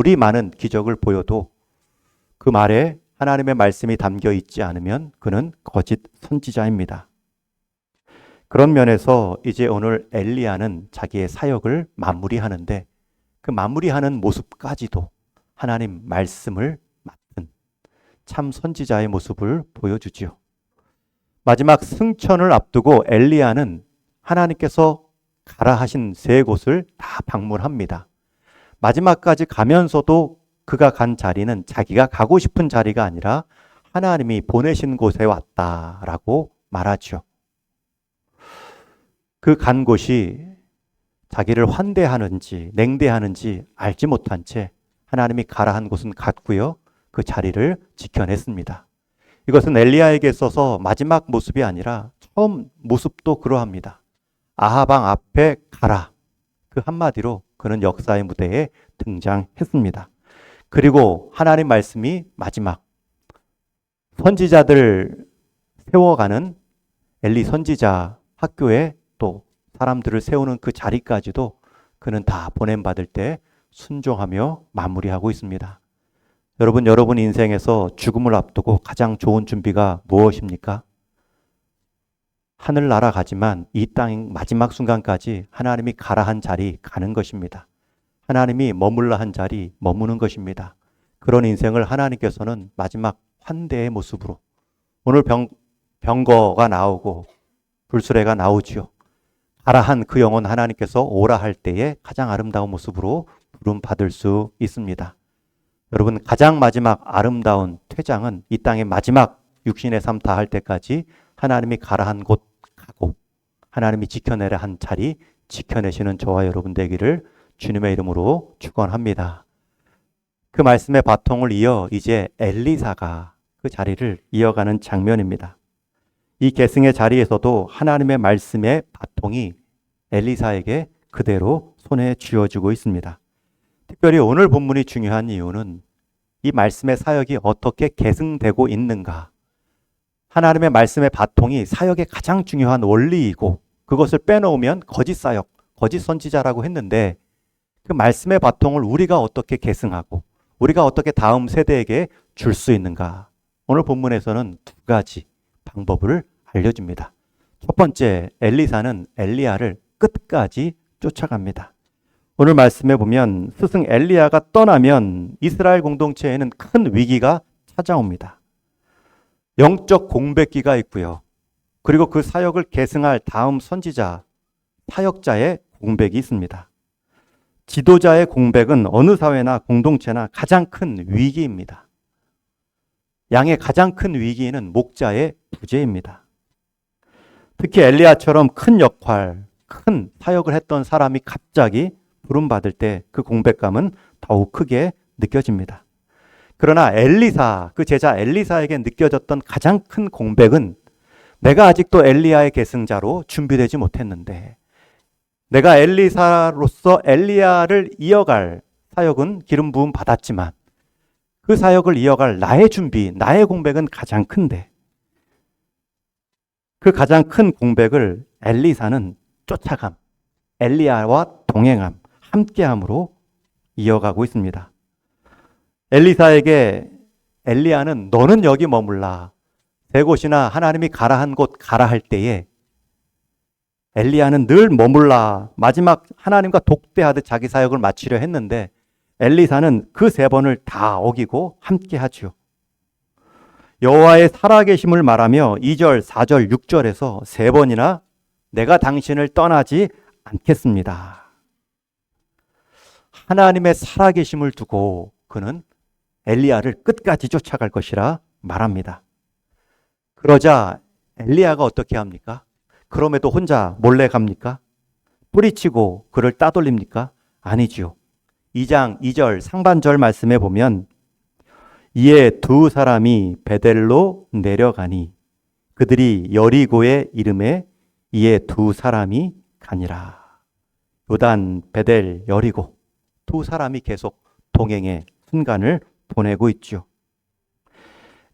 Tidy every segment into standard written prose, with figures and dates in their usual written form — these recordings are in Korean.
아무리 많은 기적을 보여도 그 말에 하나님의 말씀이 담겨 있지 않으면 그는 거짓 선지자입니다. 그런 면에서 이제 오늘 엘리야는 자기의 사역을 마무리하는데 그 마무리하는 모습까지도 하나님 말씀을 맡은 참 선지자의 모습을 보여주지요. 마지막 승천을 앞두고 엘리야는 하나님께서 가라 하신 세 곳을 다 방문합니다. 마지막까지 가면서도 그가 간 자리는 자기가 가고 싶은 자리가 아니라 하나님이 보내신 곳에 왔다라고 말하죠. 그 간 곳이 자기를 환대하는지 냉대하는지 알지 못한 채 하나님이 가라 한 곳은 갔고요. 그 자리를 지켜냈습니다. 이것은 엘리야에게 있어서 마지막 모습이 아니라 처음 모습도 그러합니다. 아하방 앞에 가라. 그 한마디로 그는 역사의 무대에 등장했습니다. 그리고 하나님 말씀이 마지막 선지자들 세워가는 엘리 선지자 학교에 또 사람들을 세우는 그 자리까지도 그는 다 보냄받을 때 순종하며 마무리하고 있습니다. 여러분 인생에서 죽음을 앞두고 가장 좋은 준비가 무엇입니까? 하늘 날아가지만 이 땅 마지막 순간까지 하나님이 가라 한 자리 가는 것입니다. 하나님이 머물라 한 자리 머무는 것입니다. 그런 인생을 하나님께서는 마지막 환대의 모습으로 오늘 병거가 나오고 불수레가 나오지요. 가라 한 그 영혼 하나님께서 오라 할 때에 가장 아름다운 모습으로 부름 받을 수 있습니다. 여러분 가장 마지막 아름다운 퇴장은 이 땅의 마지막 육신의 삶 다 할 때까지 하나님이 가라 한 곳 가고 하나님이 지켜내라 한 자리 지켜내시는 저와 여러분 되기를 주님의 이름으로 축원합니다. 그 말씀의 바통을 이어 이제 엘리사가 그 자리를 이어가는 장면입니다. 이 계승의 자리에서도 하나님의 말씀의 바통이 엘리사에게 그대로 손에 쥐어지고 있습니다. 특별히 오늘 본문이 중요한 이유는 이 말씀의 사역이 어떻게 계승되고 있는가. 하나님의 말씀의 바통이 사역의 가장 중요한 원리이고 그것을 빼놓으면 거짓 사역, 거짓 선지자라고 했는데 그 말씀의 바통을 우리가 어떻게 계승하고 우리가 어떻게 다음 세대에게 줄 수 있는가. 오늘 본문에서는 두 가지 방법을 알려줍니다. 첫 번째, 엘리사는 엘리야를 끝까지 쫓아갑니다. 오늘 말씀에 보면 스승 엘리야가 떠나면 이스라엘 공동체에는 큰 위기가 찾아옵니다. 영적 공백기가 있고요. 그리고 그 사역을 계승할 다음 선지자, 사역자의 공백이 있습니다. 지도자의 공백은 어느 사회나 공동체나 가장 큰 위기입니다. 양의 가장 큰 위기는 목자의 부재입니다. 특히 엘리야처럼 큰 역할, 큰 사역을 했던 사람이 갑자기 부름받을 때 그 공백감은 더욱 크게 느껴집니다. 그러나 엘리사, 그 제자 엘리사에게 느껴졌던 가장 큰 공백은 내가 아직도 엘리야의 계승자로 준비되지 못했는데 내가 엘리사로서 엘리야를 이어갈 사역은 기름 부음 받았지만 그 사역을 이어갈 나의 준비, 나의 공백은 가장 큰데 그 가장 큰 공백을 엘리사는 쫓아감, 엘리야와 동행함, 함께함으로 이어가고 있습니다. 엘리사에게 엘리야는 너는 여기 머물라. 세 곳이나 하나님이 가라 한 곳 가라 할 때에 엘리야는 늘 머물라. 마지막 하나님과 독대하듯 자기 사역을 마치려 했는데 엘리사는 그 세 번을 다 어기고 함께하죠. 여호와의 살아계심을 말하며 2절, 4절, 6절에서 세 번이나 내가 당신을 떠나지 않겠습니다. 하나님의 살아계심을 두고 그는 엘리야를 끝까지 쫓아갈 것이라 말합니다. 그러자 엘리야가 어떻게 합니까? 그럼에도 혼자 몰래 갑니까? 뿌리치고 그를 따돌립니까? 아니지요. 2장 2절 상반절 말씀에 보면 이에 두 사람이 베델로 내려가니 그들이 여리고의 이름에 이에 두 사람이 가니라. 요단, 베델, 여리고 두 사람이 계속 동행의 순간을 보내고 있죠.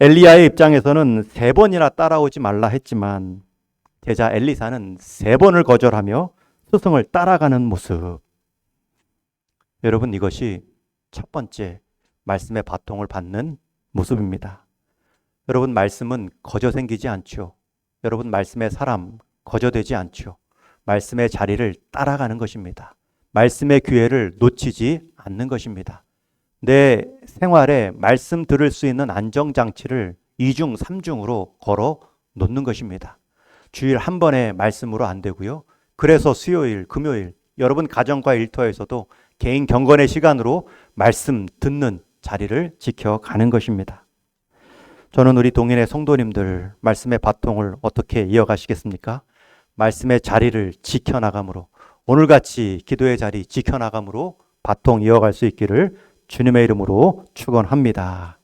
엘리야의 입장에서는 세 번이나 따라오지 말라 했지만 제자 엘리사는 세 번을 거절하며 스승을 따라가는 모습. 여러분 이것이 첫 번째 말씀의 바통을 받는 모습입니다. 여러분, 말씀은 거저 생기지 않죠. 여러분, 말씀의 사람 거저되지 않죠. 말씀의 자리를 따라가는 것입니다. 말씀의 기회를 놓치지 않는 것입니다. 내 생활에 말씀 들을 수 있는 안정장치를 2중, 3중으로 걸어 놓는 것입니다. 주일 한 번의 말씀으로 안 되고요. 그래서 수요일, 금요일 여러분 가정과 일터에서도 개인 경건의 시간으로 말씀 듣는 자리를 지켜가는 것입니다. 저는 우리 동인의 성도님들 말씀의 바통을 어떻게 이어가시겠습니까? 말씀의 자리를 지켜나감으로, 오늘같이 기도의 자리 지켜나감으로 바통 이어갈 수 있기를 주님의 이름으로 축원합니다.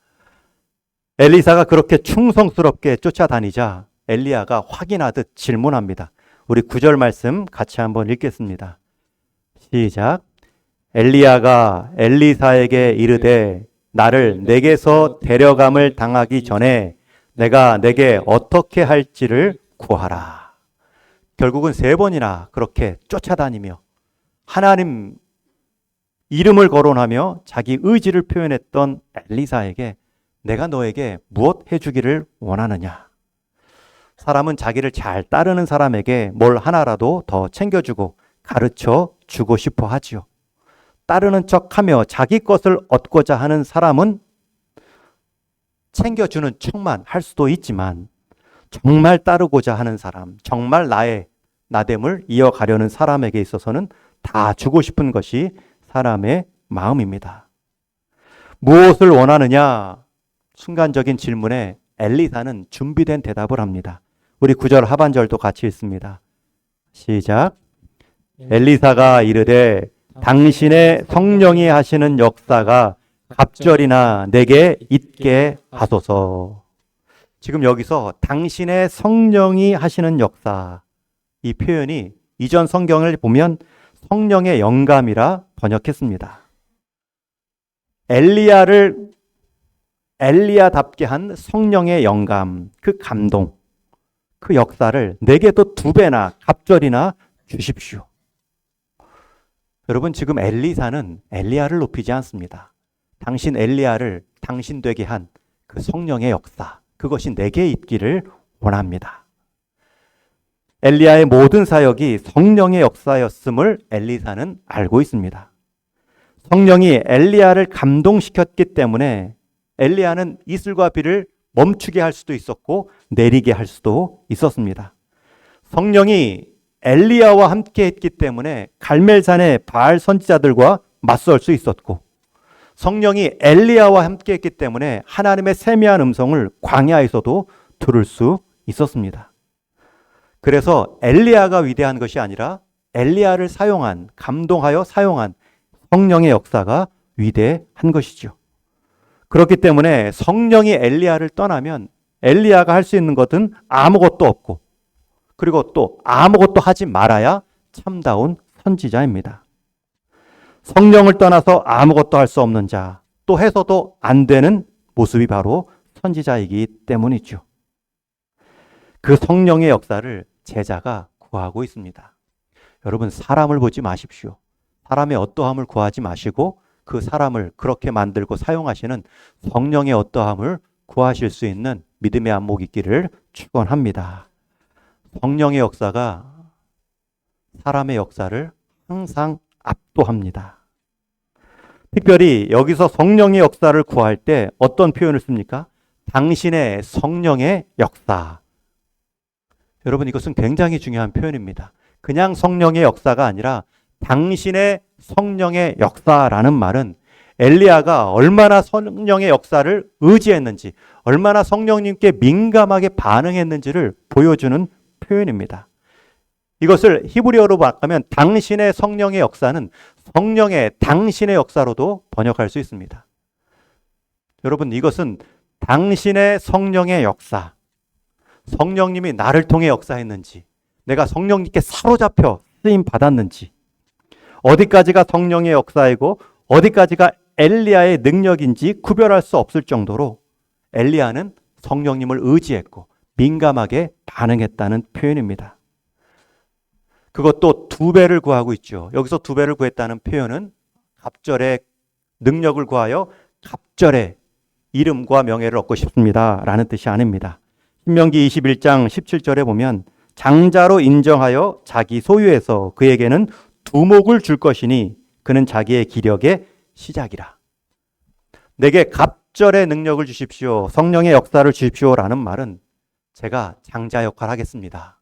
엘리사가 그렇게 충성스럽게 쫓아다니자 엘리야가 확인하듯 질문합니다. 우리 9절 말씀 같이 한번 읽겠습니다. 시작. 엘리야가 엘리사에게 이르되 나를 내게서 데려감을 당하기 전에 내가 내게 어떻게 할지를 구하라. 결국은 3번이나 그렇게 쫓아다니며 하나님 이름을 거론하며 자기 의지를 표현했던 엘리사에게 내가 너에게 무엇 해주기를 원하느냐. 사람은 자기를 잘 따르는 사람에게 뭘 하나라도 더 챙겨주고 가르쳐 주고 싶어 하지요. 따르는 척하며 자기 것을 얻고자 하는 사람은 챙겨주는 척만 할 수도 있지만 정말 따르고자 하는 사람, 정말 나의 나됨을 이어가려는 사람에게 있어서는 다 주고 싶은 것이 사람의 마음입니다. 무엇을 원하느냐? 순간적인 질문에 엘리사는 준비된 대답을 합니다. 우리 9절 하반절도 같이 읽습니다. 시작. 엘리사가 이르되 당신의 성령이 하시는 역사가 갑절이나 내게 있게 하소서. 지금 여기서 당신의 성령이 하시는 역사, 이 표현이 이전 성경을 보면 성령의 영감이라 번역했습니다. 엘리야답게 한 성령의 영감, 그 감동, 그 역사를 내게도 2배나 갑절이나 주십시오. 여러분, 지금 엘리사는 엘리야를 높이지 않습니다. 당신 엘리야를 당신 되게 한 그 성령의 역사, 그것이 내게 있기를 원합니다. 엘리야의 모든 사역이 성령의 역사였음을 엘리사는 알고 있습니다. 성령이 엘리야를 감동시켰기 때문에 엘리야는 이슬과 비를 멈추게 할 수도 있었고 내리게 할 수도 있었습니다. 성령이 엘리야와 함께 했기 때문에 갈멜산의 바알 선지자들과 맞설 수 있었고, 성령이 엘리야와 함께 했기 때문에 하나님의 세미한 음성을 광야에서도 들을 수 있었습니다. 그래서 엘리야가 위대한 것이 아니라 엘리야를 사용한, 감동하여 사용한 성령의 역사가 위대한 것이죠. 그렇기 때문에 성령이 엘리야를 떠나면 엘리야가 할 수 있는 것은 아무것도 없고, 그리고 또 아무것도 하지 말아야 참다운 선지자입니다. 성령을 떠나서 아무것도 할 수 없는 자, 또 해서도 안 되는 모습이 바로 선지자이기 때문이죠. 그 성령의 역사를 제자가 구하고 있습니다. 여러분, 사람을 보지 마십시오. 사람의 어떠함을 구하지 마시고 그 사람을 그렇게 만들고 사용하시는 성령의 어떠함을 구하실 수 있는 믿음의 안목이 있기를 축원합니다. 성령의 역사가 사람의 역사를 항상 압도합니다. 특별히 여기서 성령의 역사를 구할 때 어떤 표현을 씁니까? 당신의 성령의 역사. 여러분, 이것은 굉장히 중요한 표현입니다. 그냥 성령의 역사가 아니라 당신의 성령의 역사라는 말은 엘리야가 얼마나 성령의 역사를 의지했는지, 얼마나 성령님께 민감하게 반응했는지를 보여주는 표현입니다. 이것을 히브리어로 바꾸면 당신의 성령의 역사는 성령의 당신의 역사로도 번역할 수 있습니다. 여러분, 이것은 당신의 성령의 역사, 성령님이 나를 통해 역사했는지, 내가 성령님께 사로잡혀 쓰임 받았는지, 어디까지가 성령의 역사이고 어디까지가 엘리야의 능력인지 구별할 수 없을 정도로 엘리야는 성령님을 의지했고 민감하게 반응했다는 표현입니다. 그것도 2배를 구하고 있죠. 여기서 2배를 구했다는 표현은 갑절의 능력을 구하여 갑절에 이름과 명예를 얻고 싶습니다. 라는 뜻이 아닙니다. 신명기 21장 17절에 보면 장자로 인정하여 자기 소유에서 그에게는 두목을 줄 것이니 그는 자기의 기력의 시작이라. 내게 갑절의 능력을 주십시오. 성령의 역사를 주십시오라는 말은 제가 장자 역할을 하겠습니다.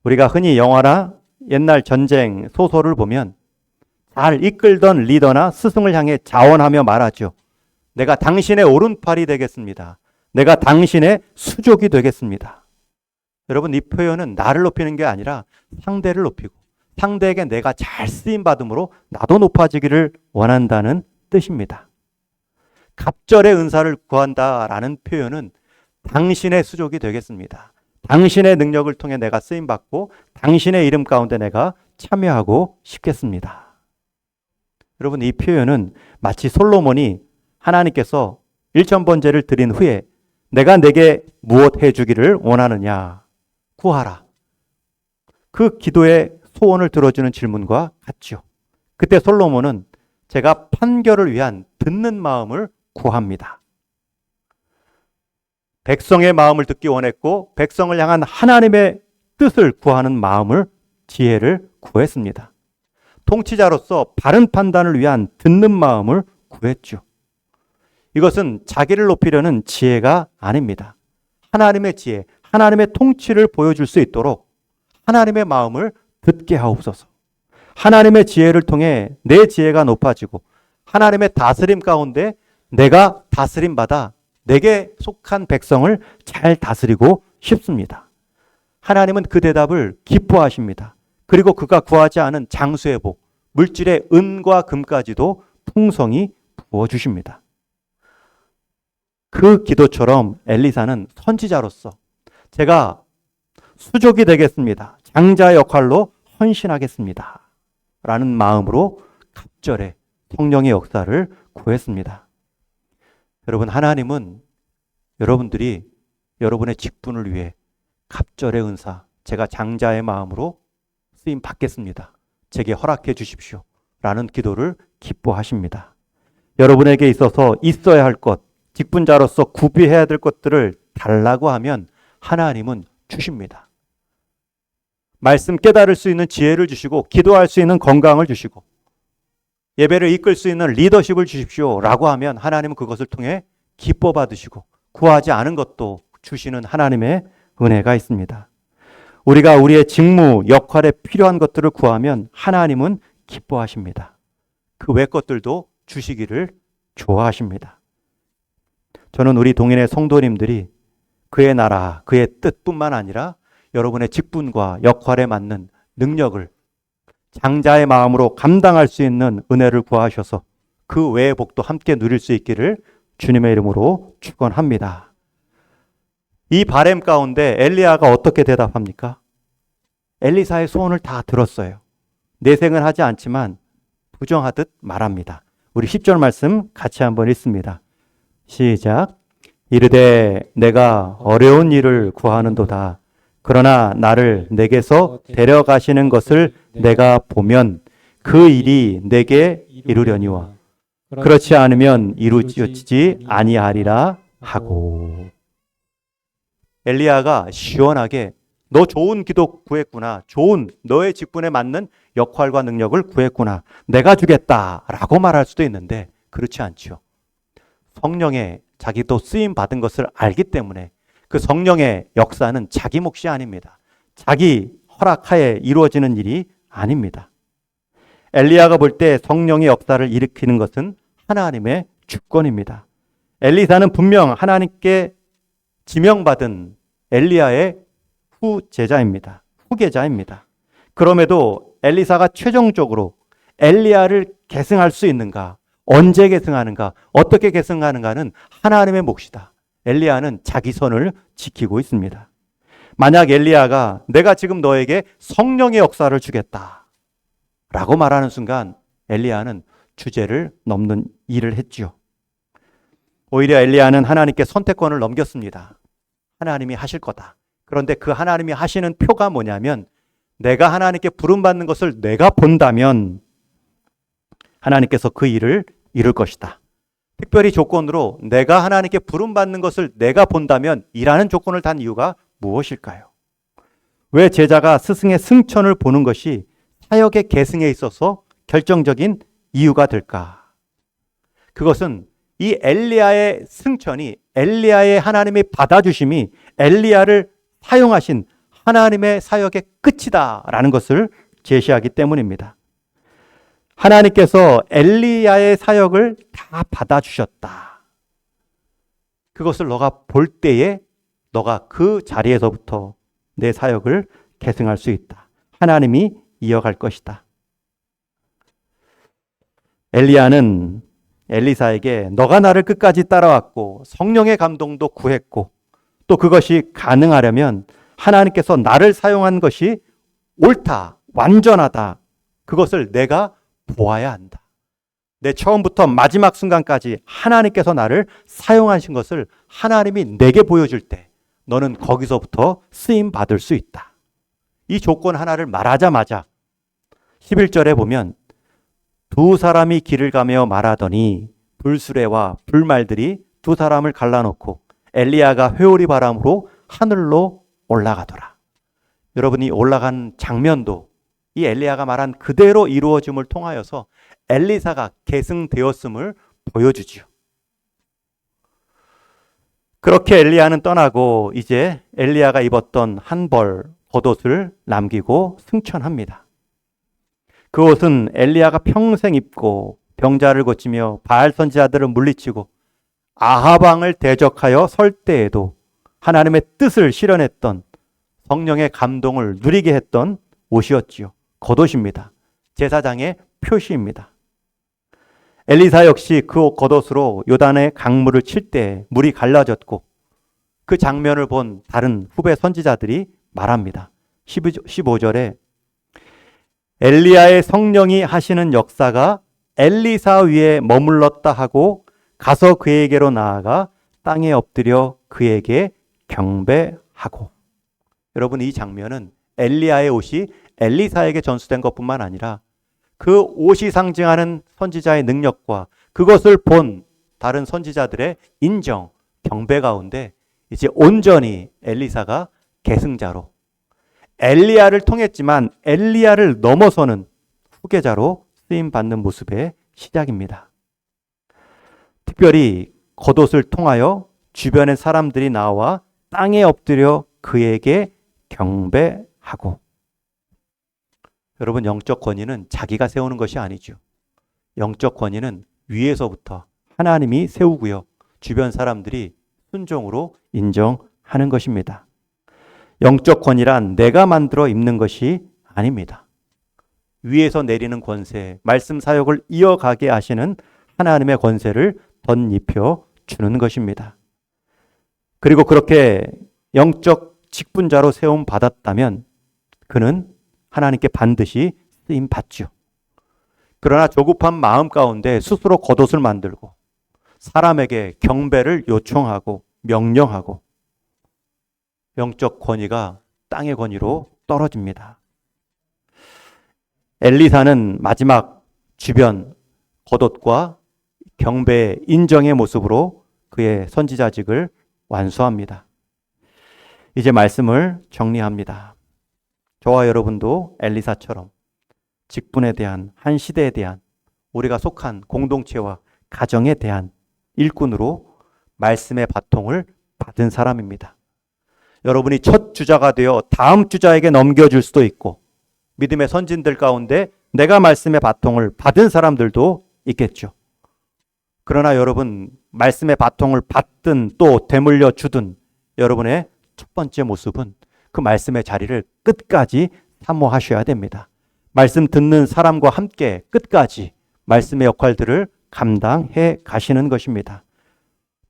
우리가 흔히 영화나 옛날 전쟁 소설을 보면 잘 이끌던 리더나 스승을 향해 자원하며 말하죠. 내가 당신의 오른팔이 되겠습니다. 내가 당신의 수족이 되겠습니다. 여러분, 이 표현은 나를 높이는 게 아니라 상대를 높이고 상대에게 내가 잘 쓰임받음으로 나도 높아지기를 원한다는 뜻입니다. 갑절의 은사를 구한다라는 표현은 당신의 수족이 되겠습니다. 당신의 능력을 통해 내가 쓰임받고 당신의 이름 가운데 내가 참여하고 싶겠습니다. 여러분, 이 표현은 마치 솔로몬이 하나님께서 일천번제를 드린 후에 내가 내게 무엇 해주기를 원하느냐 구하라. 그 기도의 소원을 들어주는 질문과 같죠. 그때 솔로몬은 제가 판결을 위한 듣는 마음을 구합니다. 백성의 마음을 듣기 원했고 백성을 향한 하나님의 뜻을 구하는 마음을 지혜를 구했습니다. 통치자로서 바른 판단을 위한 듣는 마음을 구했죠. 이것은 자기를 높이려는 지혜가 아닙니다. 하나님의 지혜, 하나님의 통치를 보여줄 수 있도록 하나님의 마음을 듣게 하옵소서. 하나님의 지혜를 통해 내 지혜가 높아지고 하나님의 다스림 가운데 내가 다스림받아 내게 속한 백성을 잘 다스리고 싶습니다. 하나님은 그 대답을 기뻐하십니다. 그리고 그가 구하지 않은 장수의 복, 물질의 은과 금까지도 풍성히 부어주십니다. 그 기도처럼 엘리사는 선지자로서 제가 수족이 되겠습니다. 장자의 역할로 헌신하겠습니다. 라는 마음으로 갑절에 성령의 역사를 구했습니다. 여러분, 하나님은 여러분들이 여러분의 직분을 위해 갑절의 은사, 제가 장자의 마음으로 쓰임 받겠습니다. 제게 허락해 주십시오. 라는 기도를 기뻐하십니다. 여러분에게 있어서 있어야 할 것, 직분자로서 구비해야 될 것들을 달라고 하면 하나님은 주십니다. 말씀 깨달을 수 있는 지혜를 주시고 기도할 수 있는 건강을 주시고 예배를 이끌 수 있는 리더십을 주십시오 라고 하면 하나님은 그것을 통해 기뻐 받으시고 구하지 않은 것도 주시는 하나님의 은혜가 있습니다. 우리가 우리의 직무, 역할에 필요한 것들을 구하면 하나님은 기뻐하십니다. 그 외 것들도 주시기를 좋아하십니다. 저는 우리 동인의 성도님들이 그의 나라, 그의 뜻뿐만 아니라 여러분의 직분과 역할에 맞는 능력을 장자의 마음으로 감당할 수 있는 은혜를 구하셔서 그 외의 복도 함께 누릴 수 있기를 주님의 이름으로 축원합니다. 이 바램 가운데 엘리야가 어떻게 대답합니까? 엘리사의 소원을 다 들었어요. 내생은 하지 않지만 부정하듯 말합니다. 우리 10절 말씀 같이 한번 읽습니다. 시작. 이르되 내가 어려운 일을 구하는도다. 그러나 나를 내게서 데려가시는 것을 내가 보면 그 일이 내게 이루려니와 그렇지 않으면 이루어지지 아니하리라 하고. 엘리야가 시원하게 너 좋은 기도 구했구나. 좋은 너의 직분에 맞는 역할과 능력을 구했구나. 내가 주겠다라고 말할 수도 있는데 그렇지 않죠. 성령의 자기도 쓰임 받은 것을 알기 때문에 그 성령의 역사는 자기 몫이 아닙니다. 자기 허락하에 이루어지는 일이 아닙니다. 엘리야가 볼 때 성령의 역사를 일으키는 것은 하나님의 주권입니다. 엘리사는 분명 하나님께 지명받은 엘리야의 후제자입니다. 후계자입니다. 그럼에도 엘리사가 최종적으로 엘리야를 계승할 수 있는가, 언제 계승하는가, 어떻게 계승하는가는 하나님의 몫이다. 엘리야는 자기 선을 지키고 있습니다. 만약 엘리야가 내가 지금 너에게 성령의 역사를 주겠다 라고 말하는 순간 엘리야는 주제를 넘는 일을 했죠. 오히려 엘리야는 하나님께 선택권을 넘겼습니다. 하나님이 하실 거다. 그런데 그 하나님이 하시는 표가 뭐냐면 내가 하나님께 부름받는 것을 내가 본다면 하나님께서 그 일을 이룰 것이다. 특별히 조건으로 내가 하나님께 부름받는 것을 내가 본다면 이라는 조건을 단 이유가 무엇일까요? 왜 제자가 스승의 승천을 보는 것이 사역의 계승에 있어서 결정적인 이유가 될까? 그것은 이 엘리야의 승천이, 엘리야의 하나님의 받아주심이 엘리야를 사용하신 하나님의 사역의 끝이다라는 것을 제시하기 때문입니다. 하나님께서 엘리야의 사역을 다 받아주셨다. 그것을 너가 볼 때에 너가 그 자리에서부터 내 사역을 계승할 수 있다. 하나님이 이어갈 것이다. 엘리야는 엘리사에게 너가 나를 끝까지 따라왔고 성령의 감동도 구했고 또 그것이 가능하려면 하나님께서 나를 사용한 것이 옳다, 완전하다. 그것을 내가 보아야 한다. 내 처음부터 마지막 순간까지 하나님께서 나를 사용하신 것을 하나님이 내게 보여줄 때 너는 거기서부터 쓰임 받을 수 있다. 이 조건 하나를 말하자마자 11절에 보면 두 사람이 길을 가며 말하더니 불수레와 불말들이 두 사람을 갈라놓고 엘리야가 회오리 바람으로 하늘로 올라가더라. 여러분이 올라간 장면도 이 엘리야가 말한 그대로 이루어짐을 통하여서 엘리사가 계승되었음을 보여주지요. 그렇게 엘리야는 떠나고 이제 엘리야가 입었던 한 벌 겉옷을 남기고 승천합니다. 그 옷은 엘리야가 평생 입고 병자를 고치며 바알 선지자들을 물리치고 아합 왕을 대적하여 설 때에도 하나님의 뜻을 실현했던 성령의 감동을 누리게 했던 옷이었지요. 겉옷입니다. 제사장의 표시입니다. 엘리사 역시 그 겉옷으로 요단의 강물을 칠 때 물이 갈라졌고 그 장면을 본 다른 후배 선지자들이 말합니다. 15절에 엘리야의 성령이 하시는 역사가 엘리사 위에 머물렀다 하고 가서 그에게로 나아가 땅에 엎드려 그에게 경배하고. 여러분, 이 장면은 엘리야의 옷이 엘리사에게 전수된 것뿐만 아니라 그 옷이 상징하는 선지자의 능력과 그것을 본 다른 선지자들의 인정, 경배 가운데 이제 온전히 엘리사가 계승자로 엘리야를 통했지만 엘리야를 넘어서는 후계자로 쓰임받는 모습의 시작입니다. 특별히 겉옷을 통하여 주변의 사람들이 나와 땅에 엎드려 그에게 경배하고. 여러분, 영적 권위는 자기가 세우는 것이 아니죠. 영적 권위는 위에서부터 하나님이 세우고요. 주변 사람들이 순종으로 인정하는 것입니다. 영적 권위란 내가 만들어 입는 것이 아닙니다. 위에서 내리는 권세, 말씀 사역을 이어가게 하시는 하나님의 권세를 덧입혀 주는 것입니다. 그리고 그렇게 영적 직분자로 세움 받았다면 그는 하나님께 반드시 쓰임 받죠. 그러나 조급한 마음 가운데 스스로 겉옷을 만들고 사람에게 경배를 요청하고 명령하고 영적 권위가 땅의 권위로 떨어집니다. 엘리사는 마지막 주변 겉옷과 경배 인정의 모습으로 그의 선지자직을 완수합니다. 이제 말씀을 정리합니다. 저와 여러분도 엘리사처럼 직분에 대한, 한 시대에 대한, 우리가 속한 공동체와 가정에 대한 일꾼으로 말씀의 바통을 받은 사람입니다. 여러분이 첫 주자가 되어 다음 주자에게 넘겨줄 수도 있고 믿음의 선진들 가운데 내가 말씀의 바통을 받은 사람들도 있겠죠. 그러나 여러분, 말씀의 바통을 받든 또 되물려 주든 여러분의 첫 번째 모습은 그 말씀의 자리를 끝까지 사모하셔야 됩니다. 말씀 듣는 사람과 함께 끝까지 말씀의 역할들을 감당해 가시는 것입니다.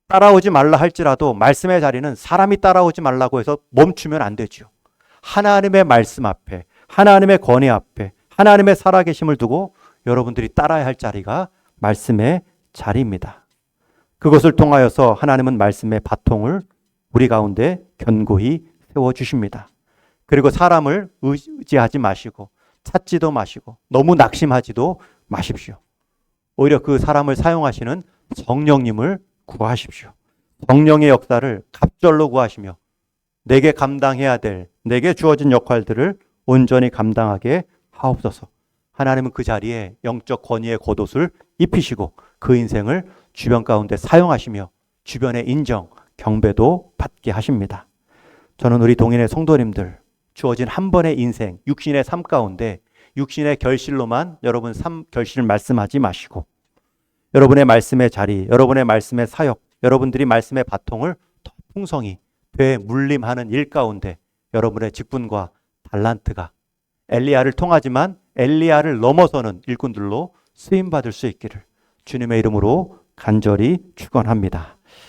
따라오지 말라 할지라도 말씀의 자리는 사람이 따라오지 말라고 해서 멈추면 안 되죠. 하나님의 말씀 앞에, 하나님의 권위 앞에, 하나님의 살아계심을 두고 여러분들이 따라야 할 자리가 말씀의 자리입니다. 그것을 통하여서 하나님은 말씀의 바통을 우리 가운데 견고히 세워주십니다. 그리고 사람을 의지하지 마시고 찾지도 마시고 너무 낙심하지도 마십시오. 오히려 그 사람을 사용하시는 성령님을 구하십시오. 성령의 역사를 갑절로 구하시며 내게 감당해야 될, 내게 주어진 역할들을 온전히 감당하게 하옵소서. 하나님은 그 자리에 영적 권위의 겉옷을 입히시고 그 인생을 주변 가운데 사용하시며 주변의 인정, 경배도 받게 하십니다. 저는 우리 동인의 성도님들 주어진 한 번의 인생, 육신의 삶 가운데 육신의 결실로만 여러분 결실을 말씀하지 마시고 여러분의 말씀의 자리, 여러분의 말씀의 사역, 여러분들이 말씀의 바통을 더 풍성히 되물림하는 일 가운데 여러분의 직분과 달란트가 엘리야를 통하지만 엘리야를 넘어서는 일꾼들로 쓰임받을 수 있기를 주님의 이름으로 간절히 축원합니다.